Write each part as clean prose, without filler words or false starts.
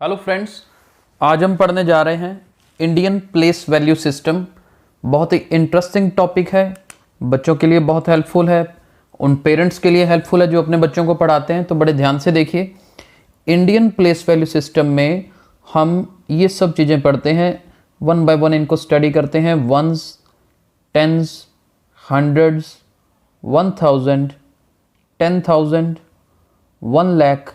Hello friends, आज हम पढ़ने जा रहे हैं इंडियन प्लेस वैल्यू सिस्टम। बहुत ही इंटरेस्टिंग टॉपिक है, बच्चों के लिए बहुत हेल्पफुल है, उन पेरेंट्स के लिए हेल्पफुल है जो अपने बच्चों को पढ़ाते हैं। तो बड़े ध्यान से देखिए, इंडियन प्लेस वैल्यू सिस्टम में हम ये सब चीज़ें पढ़ते हैं, वन बाय वन इनको स्टडी करते हैं। Ones, tens, hundreds, 1000, 10,000, 1,00,000,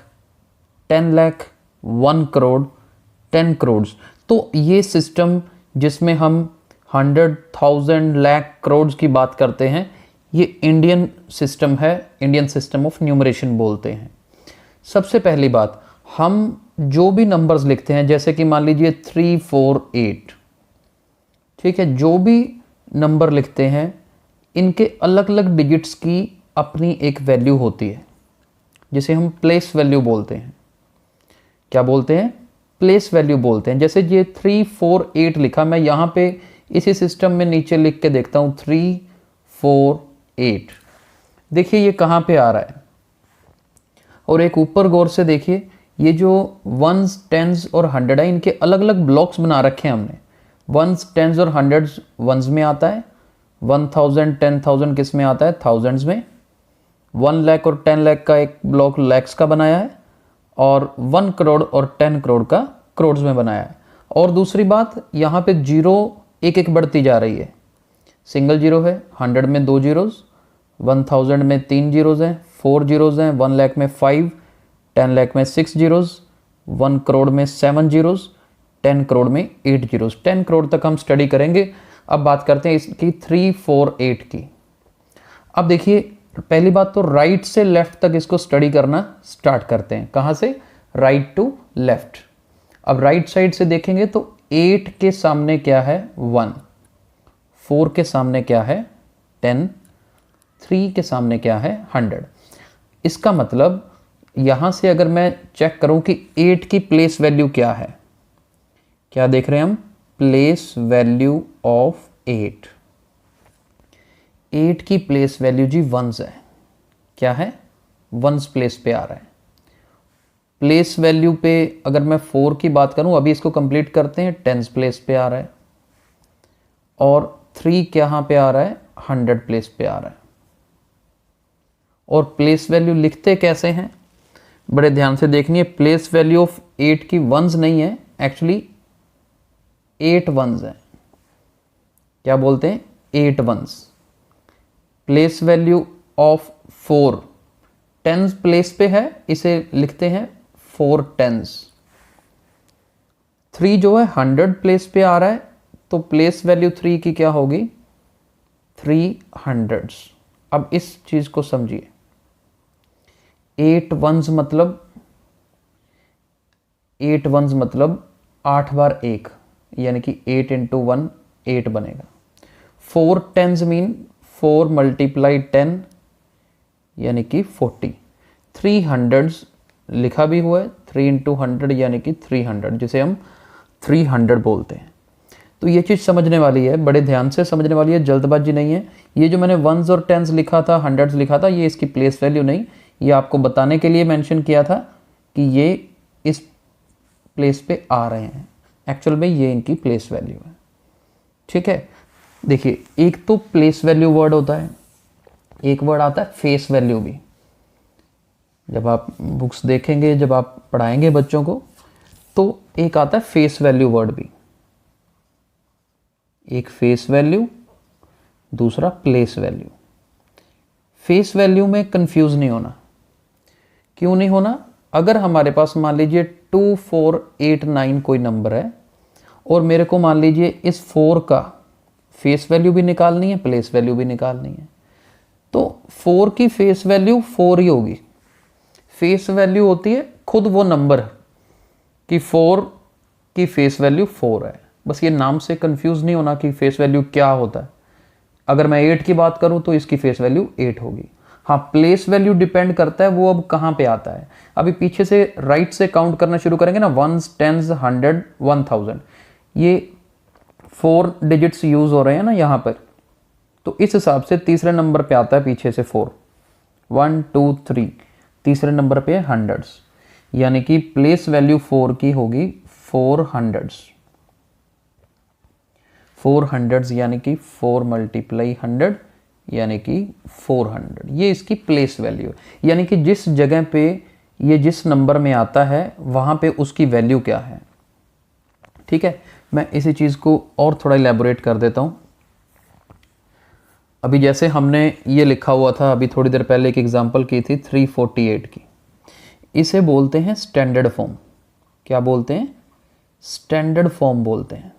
10,00,000, 1 crore, 10 crore. तो ये सिस्टम जिसमें हम 100,000 लाख करोड़ की बात करते हैं, ये इंडियन सिस्टम है, इंडियन सिस्टम ऑफ न्यूमरेशन बोलते हैं। सबसे पहली बात, हम जो भी नंबर्स लिखते हैं, जैसे कि मान लीजिए 3, 4, 8, ठीक है, जो भी नंबर लिखते हैं इनके अलग अलग डिजिट्स की अपनी एक वैल्यू होती है, जिसे हम प्लेस वैल्यू बोलते हैं। क्या बोलते हैं? प्लेस वैल्यू बोलते हैं। जैसे ये 3, 4, 8 लिखा, मैं यहाँ पे इसी सिस्टम में नीचे लिख के देखता हूँ 3, 4, 8। देखिए ये कहाँ पे आ रहा है, और एक ऊपर गौर से देखिए, ये जो वंस, टेंस और 100 है, इनके अलग अलग ब्लॉक्स बना रखे हैं हमने। वंस, टेंस और 100 वंस में आता है, 1000, 10,000 किस में आता है? थाउजेंड्स में। 1,00,000 और 10,00,000 का एक ब्लॉक लैक्स का बनाया है, और 1 करोड़ और 10 करोड़ का करोड़ में बनाया है। और दूसरी बात, यहाँ पे जीरो एक एक बढ़ती जा रही है, सिंगल जीरो है, 100 में 2 जीरोज़, 1000 में 3 जीरोज़ हैं, 4 जीरोज़ हैं, 1,00,000 में 5, 10,00,000 में 6 जीरोज़, 1 करोड़ में 7 जीरोज़, 10 करोड़ में 8 जीरोज़। 10 करोड़ तक हम स्टडी करेंगे। अब बात करते हैं इसकी 3, 4, 8 की। अब देखिए, पहली बात तो राइट से लेफ्ट तक इसको स्टडी करना स्टार्ट करते हैं। कहाँ से? Right to left. अब राइट साइड से देखेंगे तो 8 के सामने क्या है? 1, 4 के सामने क्या है? 10, 3 के सामने क्या है? 100। इसका मतलब यहाँ से अगर मैं चेक करूँ कि 8 की प्लेस वैल्यू क्या है, क्या देख रहे हैं हम? Place value of 8। 8 की प्लेस वैल्यू जी वंस है। क्या है? वंस प्लेस पे आ रहा है। प्लेस वैल्यू पे अगर मैं 4 की बात करूं, अभी इसको कंप्लीट करते हैं, टेंस प्लेस पे आ रहा है, और 3 कहाँ पे आ रहा है? 100 प्लेस पे आ रहा है। और प्लेस वैल्यू लिखते कैसे हैं? बड़े ध्यान से देखनी है। प्लेस वैल्यू ऑफ 8 की वंस नहीं है, एक्चुअली 8 वंस है। क्या बोलते हैं? 8 ones. Place value of 4 tens place पे है, इसे लिखते हैं 4 टेंस। 3 जो है 100 प्लेस पे आ रहा है, तो प्लेस वैल्यू 3 की क्या होगी? 300। अब इस चीज को समझिए, 8 वंस मतलब 8 वंस मतलब 8 बार 1, यानी कि 8 इंटू 1 8 बनेगा। 4 टेंस मीन 4 मल्टीप्लाई 10, यानी कि 40। 300 लिखा भी हुआ है, 3 इंटू 100 यानी कि 300, जिसे हम 300 बोलते हैं। तो ये चीज़ समझने वाली है, बड़े ध्यान से समझने वाली है, जल्दबाजी नहीं है। ये जो मैंने वंस और टेंस लिखा था, हंड्रेड्स लिखा था, ये इसकी प्लेस वैल्यू नहीं, ये आपको बताने के लिए मेंशन किया था कि ये इस प्लेस पे आ रहे हैं। एक्चुअल में ये इनकी प्लेस वैल्यू है। ठीक है, देखिए, एक तो प्लेस वैल्यू वर्ड होता है, एक वर्ड आता है फेस वैल्यू भी। जब आप बुक्स देखेंगे, जब आप पढ़ाएंगे बच्चों को, तो एक आता है फेस वैल्यू वर्ड भी। एक फेस वैल्यू, दूसरा प्लेस वैल्यू। फेस वैल्यू में कंफ्यूज नहीं होना। क्यों नहीं होना? अगर हमारे पास मान लीजिए 2, 4, 8, 9 कोई नंबर है, और मेरे को मान लीजिए इस 4 का फेस वैल्यू भी निकालनी है, प्लेस वैल्यू भी निकालनी है, तो 4 की फेस वैल्यू 4 ही होगी। फेस वैल्यू होती है खुद वो नंबर कि 4 की फेस वैल्यू 4 है। बस ये नाम से कंफ्यूज नहीं होना कि फेस वैल्यू क्या होता है। अगर मैं 8 की बात करूं तो इसकी फेस वैल्यू 8 होगी। हाँ, प्लेस वैल्यू डिपेंड करता है वो अब कहाँ पे आता है। अभी पीछे से राइट से काउंट करना शुरू करेंगे ना, वंस, टेंस, 100, 1000, ये 4 डिजिट्स यूज हो रहे हैं ना यहाँ पर, तो इस हिसाब से तीसरे नंबर पे आता है पीछे से 4, 1, 2, 3, तीसरे नंबर पे है हंड्रेड्स। यानी कि प्लेस वैल्यू 4 की होगी 400 यानी कि 4 मल्टीप्लाई 100 यानी कि 400। ये इसकी प्लेस वैल्यू है, यानी कि जिस जगह पे ये जिस नंबर में आता है वहाँ पे उसकी वैल्यू क्या है। ठीक है, मैं इसी चीज़ को और थोड़ा इलेबोरेट कर देता हूँ। अभी जैसे हमने ये लिखा हुआ था, अभी थोड़ी देर पहले एक एग्जांपल की थी 348 की, इसे बोलते हैं स्टैंडर्ड फॉर्म। क्या बोलते हैं? स्टैंडर्ड फॉर्म बोलते हैं।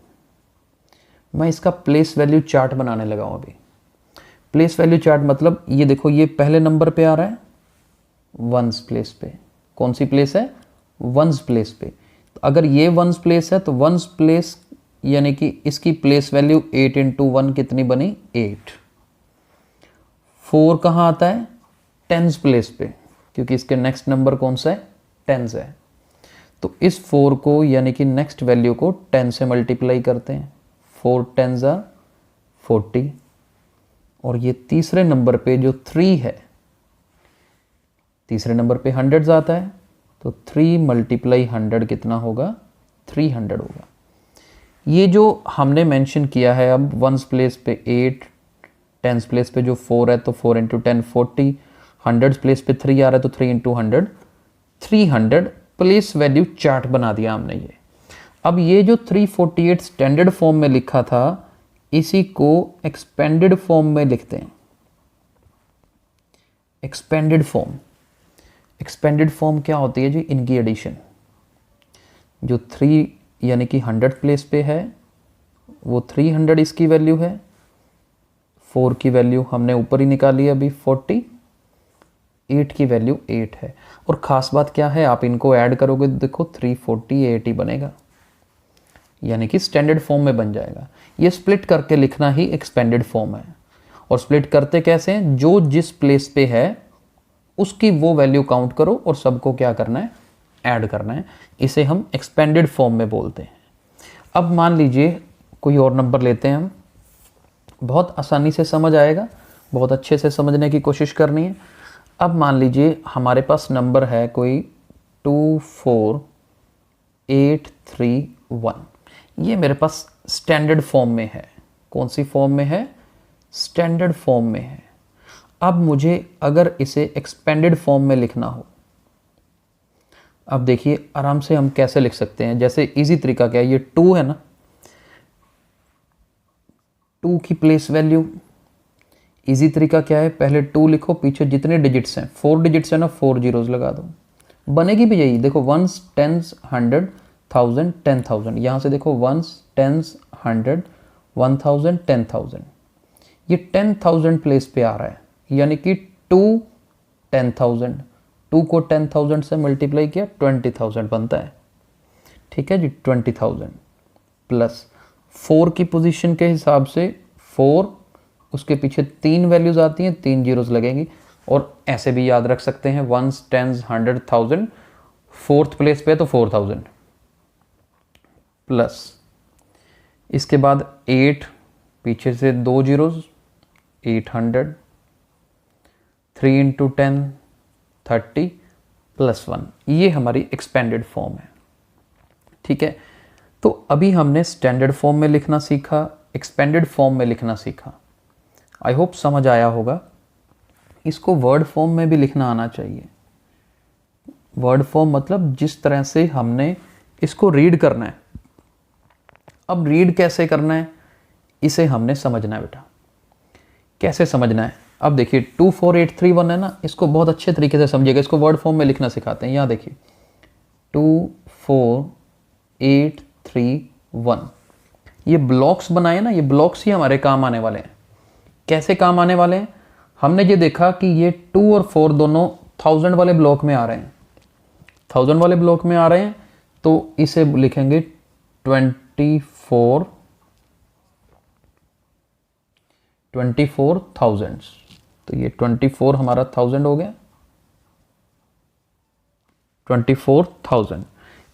मैं इसका प्लेस वैल्यू चार्ट बनाने लगा हूँ अभी। प्लेस वैल्यू चार्ट मतलब ये देखो, ये पहले नंबर पे आ रहा है वंस प्लेस पे। कौन सी प्लेस है? वंस प्लेस पे। तो अगर ये वंस प्लेस है तो वंस प्लेस यानी कि इसकी प्लेस वैल्यू 8 इंटू 1 कितनी बनी? 8। 4 कहाँ आता है? टेंस प्लेस पे, क्योंकि इसके नेक्स्ट नंबर कौन सा है? टेंस है। तो इस 4 को यानी कि नेक्स्ट वैल्यू को 10 से मल्टीप्लाई करते हैं। 4 टेंस आर 40। और ये तीसरे नंबर पे जो 3 है, तीसरे नंबर पे हंड्रेड्स आता है, तो 3 मल्टीप्लाई 100 कितना होगा? 300 होगा। ये जो हमने मेंशन किया है, अब वंस प्लेस पे 8, टेंस प्लेस पे जो 4 है तो 4 इंटू 10 40, हंड्रेड्स प्लेस पे 3 आ रहा है तो 3 इंटू 100 300 प्लेस वैल्यू चार्ट बना दिया हमने ये। अब ये जो 348 स्टैंडर्ड फॉर्म में लिखा था, इसी को एक्सपेंडेड फॉर्म में लिखते हैं। एक्सपेंडेड फॉर्म, एक्सपेंडेड फॉर्म क्या होती है जी? इनकी एडिशन। जो 3 यानी कि 100 प्लेस पे है वो 300 इसकी वैल्यू है। 4 की वैल्यू हमने ऊपर ही निकाली अभी 40, 8 की वैल्यू 8 है। और ख़ास बात क्या है, आप इनको ऐड करोगे तो देखो 348 ही बनेगा, यानी कि स्टैंडर्ड फॉर्म में बन जाएगा। ये स्प्लिट करके लिखना ही एक्सपेंडेड फॉर्म है। और स्प्लिट करते कैसे हैं? जो जिस प्लेस पे है उसकी वो वैल्यू काउंट करो और सबको क्या करना है? ऐड करना है। इसे हम एक्सपेंडेड फॉर्म में बोलते हैं। अब मान लीजिए कोई और नंबर लेते हैं हम, बहुत आसानी से समझ आएगा, बहुत अच्छे से समझने की कोशिश करनी है। अब मान लीजिए हमारे पास नंबर है कोई 24831। ये मेरे पास स्टैंडर्ड फॉर्म में है। कौन सी फॉर्म में है? स्टैंडर्ड फॉर्म में है। अब मुझे अगर इसे एक्सपेंडेड फॉर्म में लिखना हो, अब देखिए आराम से हम कैसे लिख सकते हैं। जैसे इजी तरीका क्या है, ये 2 है ना, 2 की प्लेस वैल्यू, इजी तरीका क्या है? पहले 2 लिखो, पीछे जितने डिजिट्स हैं, 4 डिजिट्स है ना, 4 जीरोस लगा दो, बनेगी भी यही। देखो वंस, टेंस, 100, 1000, 10,000। यहाँ से देखो वंस, टेंस, 100, 1000, 10,000। ये 10,000 प्लेस पे आ रहा है, यानी कि 2 10,000। 2 को 10,000 से मल्टीप्लाई किया 20,000 बनता है। ठीक है जी, 20,000 प्लस 4 की पोजीशन के हिसाब से 4, उसके पीछे 3 वैल्यूज आती हैं, 3 जीरोस लगेंगी। और ऐसे भी याद रख सकते हैं, वंस, टेंस, 100, 1000, 4th प्लेस पे तो 4000 प्लस इसके बाद 8, पीछे से 2 जीरोस, 800, 3 इंटू 10 30 प्लस 1। ये हमारी एक्सपेंडेड फॉर्म है। ठीक है, तो अभी हमने स्टैंडर्ड फॉर्म में लिखना सीखा, एक्सपेंडेड फॉर्म में लिखना सीखा। आई होप समझ आया होगा। इसको वर्ड फॉर्म में भी लिखना आना चाहिए। वर्ड फॉर्म मतलब जिस तरह से हमने इसको रीड करना है। अब रीड कैसे करना है, इसे हमने समझना है बेटा। कैसे समझना है? अब देखिए 24831 है ना, इसको बहुत अच्छे तरीके से समझिएगा। इसको वर्ड फॉर्म में लिखना सिखाते हैं। यहाँ देखिए 24831, ये ब्लॉक्स बनाए ना, ये ब्लॉक्स ही हमारे काम आने वाले हैं। कैसे काम आने वाले हैं? हमने ये देखा कि ये 2 और 4 दोनों 1000 वाले ब्लॉक में आ रहे हैं, 1000 वाले ब्लॉक में आ रहे हैं, तो इसे लिखेंगे 24,000। तो ये 24 हमारा 1000 हो गया, 24,000।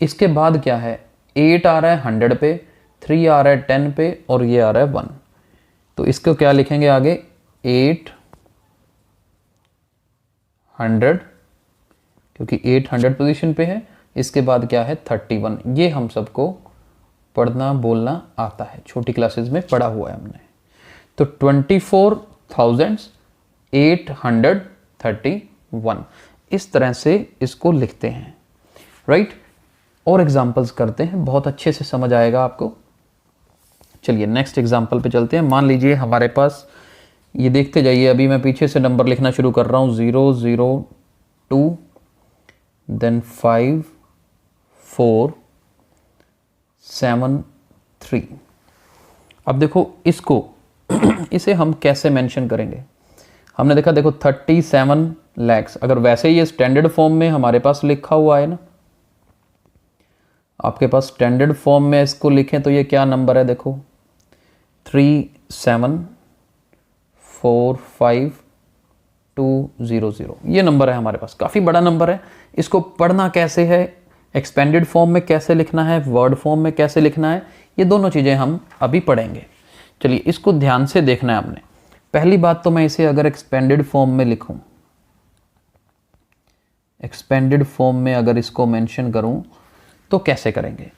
इसके बाद क्या है? 8 आ रहा है 100 पे, 3 आ रहा है 10 पे, और ये आ रहा है 1। तो इसको क्या लिखेंगे आगे? 800, क्योंकि 800 पोजीशन पे है, इसके बाद क्या है 31। ये हम सबको पढ़ना बोलना आता है, छोटी क्लासेस में पढ़ा हुआ है हमने। तो 24,831 इस तरह से इसको लिखते हैं, राइट। और एग्जांपल्स करते हैं, बहुत अच्छे से समझ आएगा आपको। चलिए नेक्स्ट एग्जांपल पे चलते हैं। मान लीजिए हमारे पास, ये देखते जाइए, अभी मैं पीछे से नंबर लिखना शुरू कर रहा हूँ, 0 0 2 देन 5 4 7 3। अब देखो इसको इसे हम कैसे मेंशन करेंगे। हमने देखा, देखो 37 लैक्स, अगर वैसे ही ये स्टैंडर्ड फॉर्म में हमारे पास लिखा हुआ है ना, आपके पास स्टैंडर्ड फॉर्म में इसको लिखें तो ये क्या नंबर है, देखो 3745,200, ये नंबर है हमारे पास, काफ़ी बड़ा नंबर है। इसको पढ़ना कैसे है, एक्सपेंडेड फॉर्म में कैसे लिखना है, वर्ड फॉर्म में कैसे लिखना है, ये दोनों चीज़ें हम अभी पढ़ेंगे। चलिए इसको ध्यान से देखना है हमने। पहली बात तो मैं इसे अगर एक्सपेंडेड फॉर्म में लिखूं, एक्सपेंडेड फॉर्म में अगर इसको मेंशन करूं तो कैसे करेंगे।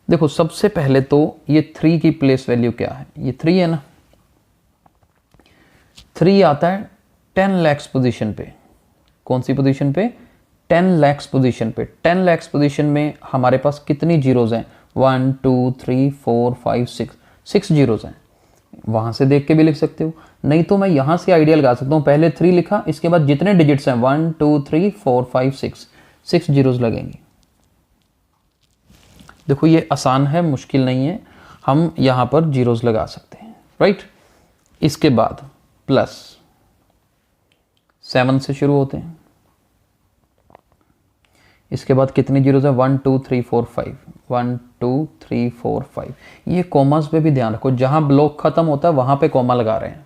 देखो सबसे पहले तो ये 3 की प्लेस वैल्यू क्या है, ये 3 है ना, 3 आता है 10 लैक्स पोजीशन पे। कौन सी पोजीशन पे, 10 लैक्स पोजीशन पे। 10 लैक्स पोजीशन में हमारे पास कितनी जीरोज हैं, 1 2 3 4 5 6 जीरोज हैं। वहां से देख के भी लिख सकते हो, नहीं तो मैं यहां से आइडिया लगा सकता हूं, पहले 3 लिखा, इसके बाद जितने डिजिट्स हैं 1 2 3 4 5 6 जीरोज लगेंगी। देखो ये आसान है, मुश्किल नहीं है, हम यहां पर जीरोज लगा सकते हैं, राइट। इसके बाद प्लस 7 से शुरू होते हैं, इसके बाद कितनी जीरोज है, 1 2 3 4 5, 1 2 3 4 5। ये कॉमास पे भी ध्यान रखो, जहां ब्लॉक खत्म होता है वहां पे कॉमा लगा रहे हैं,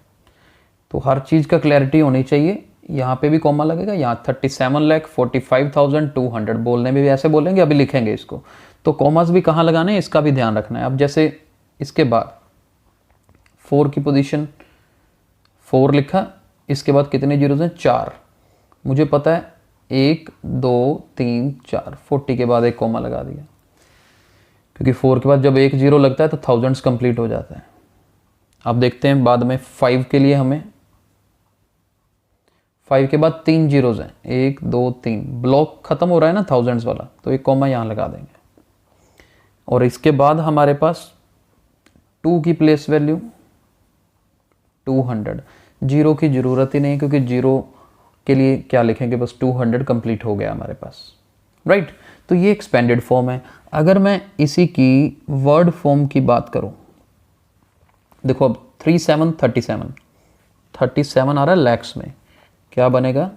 तो हर चीज का क्लैरिटी होनी चाहिए। यहाँ पे भी कॉमा लगेगा, यहाँ 37,45,200 बोलने में भी ऐसे बोलेंगे, अभी लिखेंगे इसको, तो कॉमास भी कहाँ लगाने हैं इसका भी ध्यान रखना है। अब जैसे इसके बाद 4 की पोजीशन 4 लिखा, इसके बाद कितने जीरोज हैं, 4। मुझे पता है 1 2 3 4, 40 के बाद एक कॉमा लगा दिया, क्योंकि 4 के बाद जब एक जीरो लगता है तो थाउजेंड्स कंप्लीट हो जाता है। अब देखते हैं बाद में 5 के लिए, हमें 5 के बाद 3 जीरोज हैं, 1 2 3, ब्लॉक खत्म हो रहा है ना थाउजेंड्स वाला, तो एक कॉमा यहाँ लगा देंगे। और इसके बाद हमारे पास 2 की प्लेस वैल्यू 200, जीरो की ज़रूरत ही नहीं, क्योंकि जीरो के लिए क्या लिखेंगे, बस 200 कंप्लीट हो गया हमारे पास, राइट। तो ये एक्सपेंडेड फॉर्म है। अगर मैं इसी की वर्ड फॉर्म की बात करूं, देखो अब 37 आ रहा है लैक्स में, क्या बनेगा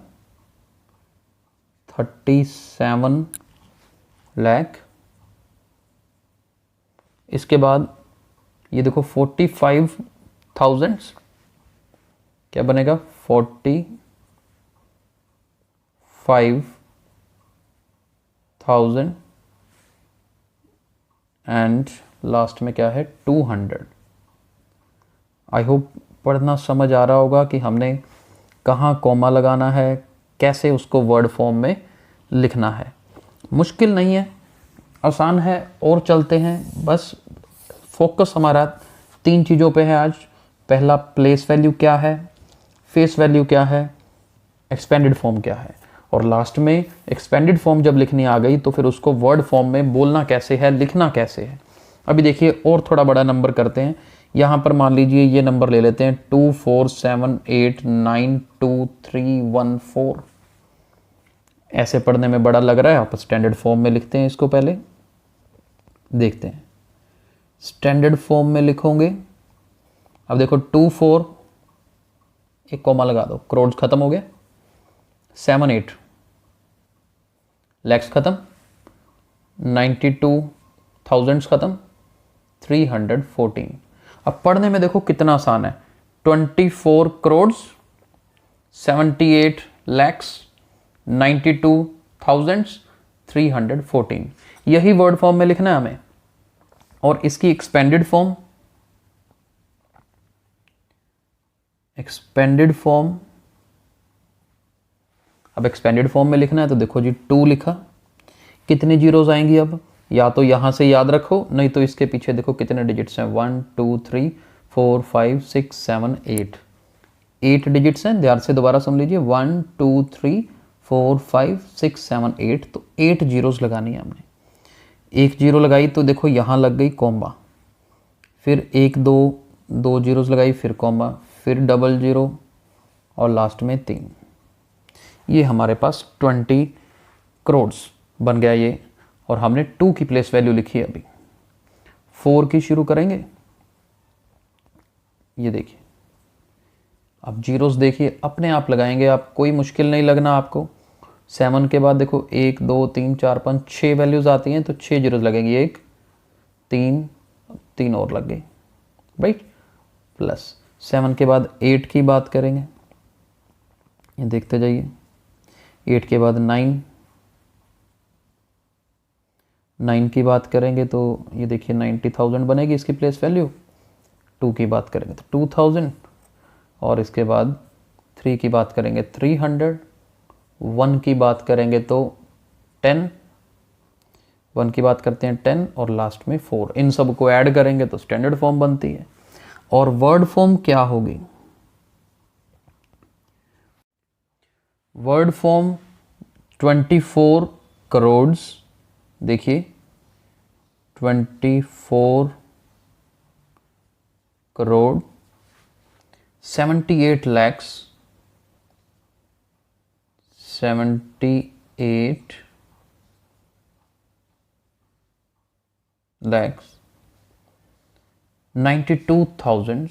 37 लाख। इसके बाद ये देखो 45,000, क्या बनेगा 45,000 एंड लास्ट में क्या है 200। आई होप पढ़ना समझ आ रहा होगा कि हमने कहाँ कॉमा लगाना है, कैसे उसको वर्ड फॉर्म में लिखना है। मुश्किल नहीं है, आसान है। और चलते हैं, बस फोकस हमारा 3 चीज़ों पे है आज। पहला प्लेस वैल्यू क्या है, फेस वैल्यू क्या है, एक्सपेंडेड फॉर्म क्या है, और लास्ट में एक्सपेंडेड फॉर्म जब लिखनी आ गई तो फिर उसको वर्ड फॉर्म में बोलना कैसे है, लिखना कैसे है। अभी देखिए और थोड़ा बड़ा नंबर करते हैं। यहाँ पर मान लीजिए ये नंबर ले लेते हैं 24789231 ऐसे पढ़ने में बड़ा लग रहा है, आप स्टैंडर्ड फॉर्म में लिखते हैं इसको। पहले देखते हैं स्टैंडर्ड फॉर्म में लिखोगे। अब देखो 24, एक कॉमा लगा दो, करोड़ खत्म हो गया, 78 लैक्स खत्म, 92,000 खत्म, 314। अब पढ़ने में देखो कितना आसान है, 24 करोड़ 78 लैक्स 92,000 314, यही वर्ड फॉर्म में लिखना है हमें। और इसकी एक्सपेंडेड फॉर्म, अब एक्सपेंडेड फॉर्म में लिखना है तो देखो जी 2 लिखा, कितनी जीरोज आएंगी अब, या तो यहाँ से याद रखो, नहीं तो इसके पीछे देखो कितने डिजिट्स हैं, 1 2 3 4 5 6 7 8, 8 डिजिट्स हैं। ध्यान से दोबारा सुन लीजिए, 1 2 3 4 5 6 7 8, तो 8 जीरोस लगानी है हमने। एक जीरो लगाई तो देखो यहाँ लग गई कॉमा, फिर 1 2 जीरोस लगाई, फिर कॉमा, फिर डबल जीरो और लास्ट में 3। ये हमारे पास 20 करोड़ बन गया ये, और हमने 2 की प्लेस वैल्यू लिखी है। अभी 4 की शुरू करेंगे, ये देखिए, अब जीरोस देखिए अपने आप लगाएंगे आप, कोई मुश्किल नहीं लगना आपको। 7 के बाद देखो 1 2 3 4 5 6 वैल्यूज आती हैं, तो 6 जीरोस लगेंगे, 1 3 और लग गई, राइट। प्लस 7 के बाद 8 की बात करेंगे, ये देखते जाइए, 8 के बाद 9 की बात करेंगे तो ये देखिए 90,000 बनेगी इसकी प्लेस वैल्यू। 2 की बात करेंगे तो 2000, और इसके बाद 3 की बात करेंगे 300, 1 की बात करेंगे तो 10, 1 की बात करते हैं 10, और लास्ट में 4। इन सब को ऐड करेंगे तो स्टैंडर्ड फॉर्म बनती है। और वर्ड फॉर्म क्या होगी, वर्ड फॉर्म 24 करोड़, देखिए 24 करोड़ 78 lakhs 78 lakhs 92,000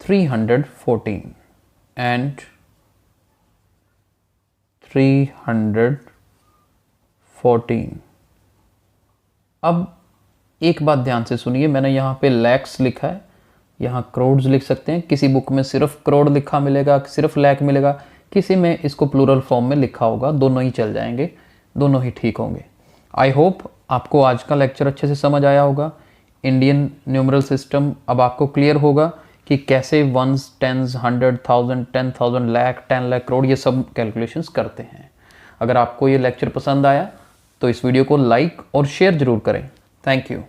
314 and 314। अब एक बात ध्यान से सुनिए, मैंने यहाँ पे लैक्स लिखा है, यहाँ करोड़ लिख सकते हैं। किसी बुक में सिर्फ करोड़ लिखा मिलेगा, सिर्फ लैख मिलेगा, किसी में इसको प्लूरल फॉर्म में लिखा होगा, दोनों ही चल जाएंगे, दोनों ही ठीक होंगे। आई होप आपको आज का लेक्चर अच्छे से समझ आया होगा। इंडियन न्यूमरल सिस्टम अब आपको क्लियर होगा कि कैसे वंस, टेंस, 100, 1000, 10,000, लाख, 10 लाख, करोड़, ये सब कैलकुलेशंस करते हैं। अगर आपको ये लेक्चर पसंद आया तो इस वीडियो को लाइक और शेयर जरूर करें। Thank you.